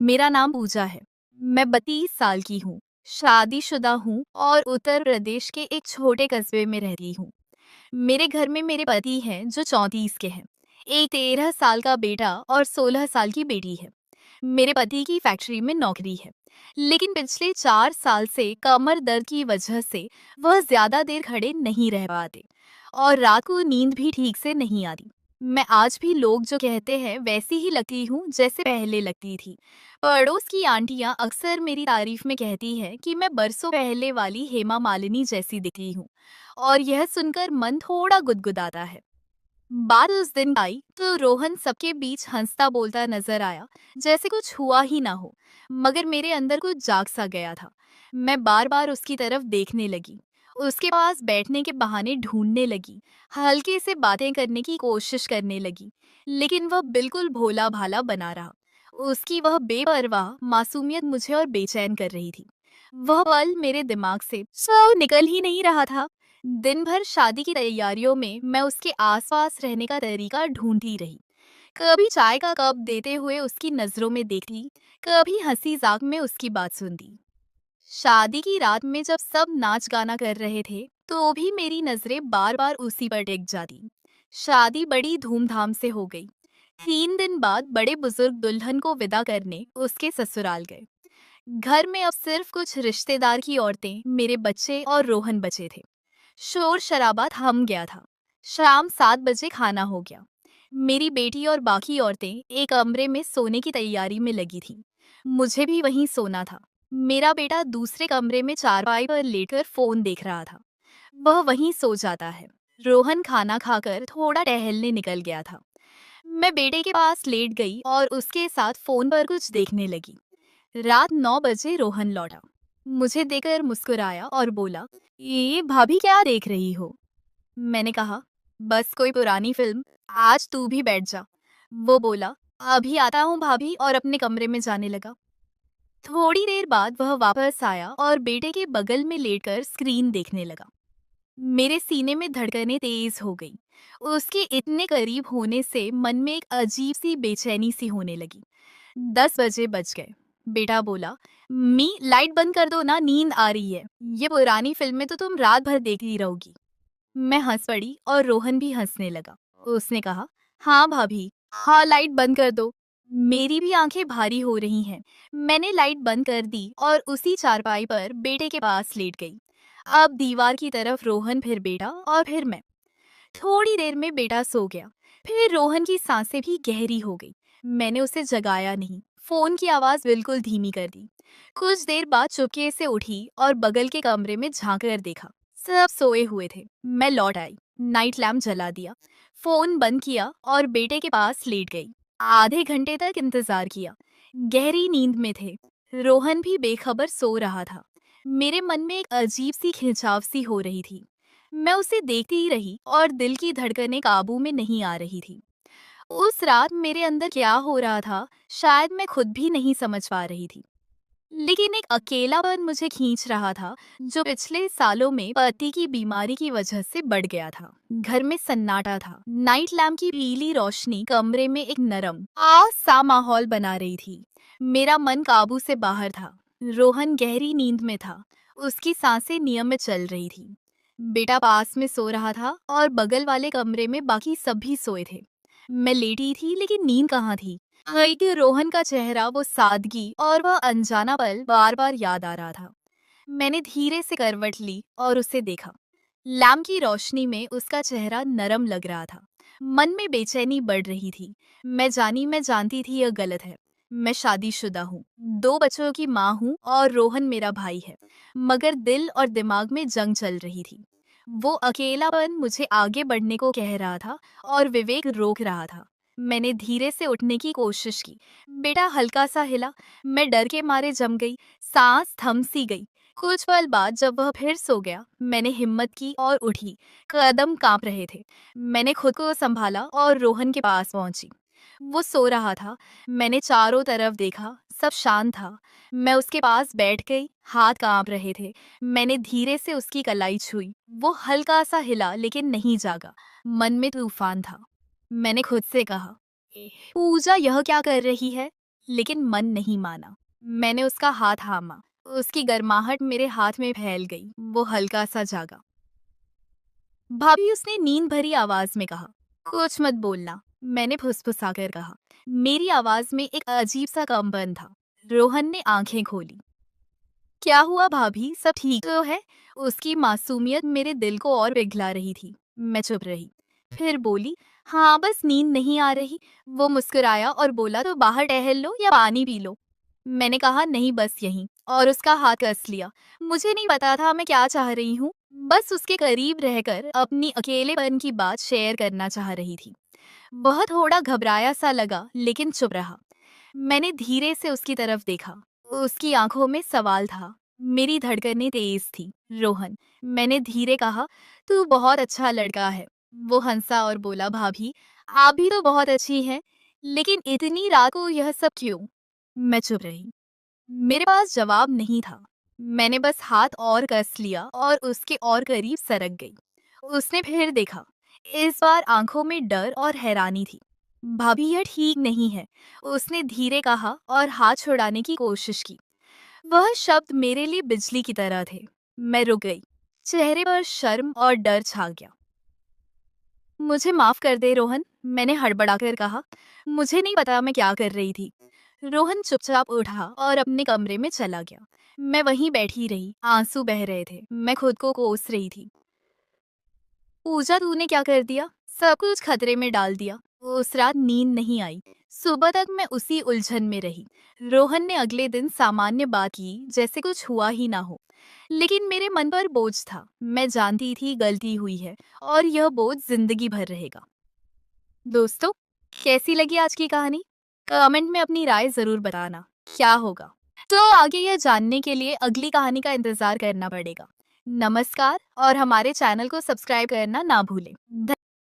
मेरा नाम पूजा है। मैं 32 साल की हूँ, शादीशुदा हूँ और उत्तर प्रदेश के एक छोटे कस्बे में रहती हूँ। मेरे घर में मेरे पति हैं जो 34 के हैं। एक 13 साल का बेटा और 16 साल की बेटी है। मेरे पति की फैक्ट्री में नौकरी है, लेकिन पिछले 4 साल से कमर दर्द की वजह से वह ज्यादा देर खड़े नहीं रह पाते और रात को नींद भी ठीक से नहीं आती। मैं आज भी लोग जो कहते हैं वैसी ही लगती हूँ जैसे पहले लगती थी। पड़ोस की आंटियां अक्सर मेरी तारीफ में कहती हैं कि मैं बरसों पहले वाली हेमा मालिनी जैसी दिखती हूँ और यह सुनकर मन थोड़ा गुदगुदाता है। बात उस दिन आई तो रोहन सबके बीच हंसता बोलता नजर आया, जैसे कुछ हुआ ही ना हो। मगर मेरे अंदर कुछ जाग सा गया था। मैं बार बार उसकी तरफ देखने लगी, उसके पास बैठने के बहाने ढूंढने लगी, हल्के से बातें करने की कोशिश करने लगी, लेकिन वह बिल्कुल भोला भाला बना रहा। उसकी वह बेपरवाह मासूमियत मुझे और बेचैन कर रही थी। वह पल मेरे दिमाग से सब निकल ही नहीं रहा था। दिन भर शादी की तैयारियों में मैं उसके आसपास रहने का तरीका ढूंढती रही। कभी चाय का कप देते हुए उसकी नजरों में देखती, कभी हंसी जाक में उसकी बात सुनती। शादी की रात में जब सब नाच गाना कर रहे थे तो भी मेरी नजरें बार बार उसी पर टिक जाती। शादी बड़ी धूमधाम से हो गई। 3 दिन बाद बड़े बुजुर्ग दुल्हन को विदा करने उसके ससुराल गए। घर में अब सिर्फ कुछ रिश्तेदार की औरतें, मेरे बच्चे और रोहन बचे थे। शोर शराबा थम गया था। शाम 7 बजे खाना हो गया। मेरी बेटी और बाकी औरतें एक कमरे में सोने की तैयारी में लगी थीं। मुझे भी वहीं सोना था। मेरा बेटा दूसरे कमरे में चारपाई पर लेटकर फोन देख रहा था। वह वहीं सो जाता है। रोहन खाना खाकर थोड़ा टहलने निकल गया था। मैं बेटे के पास लेट गई और उसके साथ फोन पर कुछ देखने लगी। रात 9 बजे रोहन लौटा। मुझे देखकर मुस्कुराया और बोला, ये भाभी क्या देख रही हो? मैंने कहा, बस कोई पुरानी फिल्म, आज तू भी बैठ जा। वो बोला, अभी आता हूँ भाभी, और अपने कमरे में जाने लगा। थोड़ी देर बाद वह वापस आया और बेटे के बगल में लेटकर स्क्रीन देखने लगा। मेरे सीने में धड़कनें तेज हो गई। उसके इतने करीब होने से मन में एक अजीब सी बेचैनी सी होने लगी। 10 बजे बज गए। बेटा बोला, मी लाइट बंद कर दो ना, नींद आ रही है। ये पुरानी फिल्में तो तुम रात भर देखती रहोगी। मैं हंस पड़ी और रोहन भी हंसने लगा। उसने कहा, हाँ भाभी, हाँ लाइट बंद कर दो। मेरी भी आंखें भारी हो रही हैं। मैंने लाइट बंद कर दी और उसी चारपाई पर बेटे के पास लेट गई। अब दीवार की तरफ रोहन, फिर बेटा और फिर मैं। थोड़ी देर में बेटा सो गया। फिर रोहन की सांसें भी गहरी हो गई। मैंने उसे जगाया नहीं, फोन की आवाज बिल्कुल धीमी कर दी। कुछ देर बाद चुपके से उठी और बगल के कमरे में झांक कर देखा। सब सोए हुए थे। मैं लौट आई, नाइट लैम्प जला दिया, फोन बंद किया और बेटे के पास लेट गई। आधे घंटे तक इंतजार किया। गहरी नींद में थे। रोहन भी बेखबर सो रहा था। मेरे मन में एक अजीब सी खिंचाव सी हो रही थी। मैं उसे देखती ही रही और दिल की धड़कनें काबू में नहीं आ रही थी। उस रात मेरे अंदर क्या हो रहा था, शायद मैं खुद भी नहीं समझ पा रही थी। लेकिन एक अकेलापन मुझे खींच रहा था, जो पिछले सालों में पति की बीमारी की वजह से बढ़ गया था। घर में सन्नाटा था। नाइट लैम्प की पीली रोशनी कमरे में एक नरम सा माहौल बना रही थी। मेरा मन काबू से बाहर था। रोहन गहरी नींद में था। उसकी सांसें नियमित चल रही थी। बेटा पास में सो रहा था और बगल वाले कमरे में बाकी सब भी सोए थे। मैं लेटी थी, लेकिन नींद कहाँ थी। कि रोहन का चेहरा, वो सादगी और वह अनजाना पल बार बार याद आ रहा था। मैंने धीरे से करवट ली और उसे देखा। लैम्प की रोशनी में उसका चेहरा नरम लग रहा था। मन में बेचैनी बढ़ रही थी। मैं जानती थी यह गलत है। मैं शादीशुदा हूँ, 2 बच्चों की माँ हूँ और रोहन मेरा भाई है। मगर दिल और दिमाग में जंग चल रही थी। वो अकेलापन मुझे आगे बढ़ने को कह रहा था और विवेक रोक रहा था। मैंने धीरे से उठने की कोशिश की। बेटा हल्का सा हिला। मैं डर के मारे जम गई। सांस थम सी गई। कुछ पल बाद जब वह फिर सो गया, मैंने हिम्मत की और उठी। कदम कांप रहे थे। मैंने खुद को संभाला और रोहन के पास पहुंची। वो सो रहा था। मैंने चारों तरफ देखा, सब शांत था। मैं उसके पास बैठ गई। हाथ कांप रहे थे। मैंने धीरे से उसकी कलाई छुई। वो हल्का सा हिला, लेकिन नहीं जागा। मन में तूफान था। मैंने खुद से कहा, पूजा यह क्या कर रही है? लेकिन मन नहीं माना। मैंने उसका हाथ थामा। उसकी गर्माहट मेरे हाथ में फैल गई। वो हल्का सा जागा। भाभी, उसने नींद भरी आवाज में कहा। कुछ मत बोलना, मैंने फुसफुसाकर कहा। मेरी आवाज में एक अजीब सा कंपन था। रोहन ने आंखें खोली। क्या हुआ भाभी, सब ठीक तो है? उसकी मासूमियत मेरे दिल को और पिघला रही थी। मैं चुप रही। फिर बोली, हाँ बस नींद नहीं आ रही। वो मुस्कुराया और बोला, तो बाहर टहल लो या पानी पी लो। मैंने कहा, नहीं बस यहीं, और उसका हाथ कस लिया। मुझे नहीं पता था मैं क्या चाह रही हूँ। बस उसके करीब रहकर अपनी अकेलेपन की बात शेयर करना चाह रही थी। वह थोड़ा घबराया सा लगा लेकिन चुप रहा। मैंने धीरे से उसकी तरफ देखा। उसकी आंखों में सवाल था। मेरी धड़कनें तेज थी। रोहन, मैंने धीरे कहा, तू बहुत अच्छा लड़का है। वो हंसा और बोला, भाभी आप भी तो बहुत अच्छी हैं, लेकिन इतनी रात को यह सब क्यों? मैं चुप रही। मेरे पास जवाब नहीं था। मैंने बस हाथ और कस लिया और उसके और करीब सरक गई। उसने फिर देखा। इस बार आंखों में डर और हैरानी थी। भाभी यह ठीक नहीं है, उसने धीरे कहा और हाथ छुड़ाने की कोशिश की। वह शब्द मेरे लिए बिजली की तरह थे। मैं रुक गई। चेहरे पर शर्म और डर छा गया। मुझे माफ कर दे रोहन, मैंने हड़बड़ाकर कहा। मुझे नहीं पता मैं क्या कर रही थी। रोहन चुपचाप उठा और अपने कमरे में चला गया। मैं वहीं बैठी रही। आंसू बह रहे थे। मैं खुद को कोस रही थी। पूजा, तूने क्या कर दिया? सब कुछ खतरे में डाल दिया। उस रात नींद नहीं आई। सुबह तक मैं उसी उलझन में रही। रोहन ने अगले दिन सामान्य बात की जैसे कुछ हुआ ही ना हो। लेकिन मेरे मन पर बोझ था। मैं जानती थी गलती हुई है और यह बोझ जिंदगी भर रहेगा। दोस्तों, कैसी लगी आज की कहानी? कमेंट में अपनी राय जरूर बताना। क्या होगा? तो आगे यह जानने के लिए अगली कहानी का इंतजार करना पड़ेगा। नमस्कार, और हमारे चैनल को सब्सक्राइब करना ना भूलें।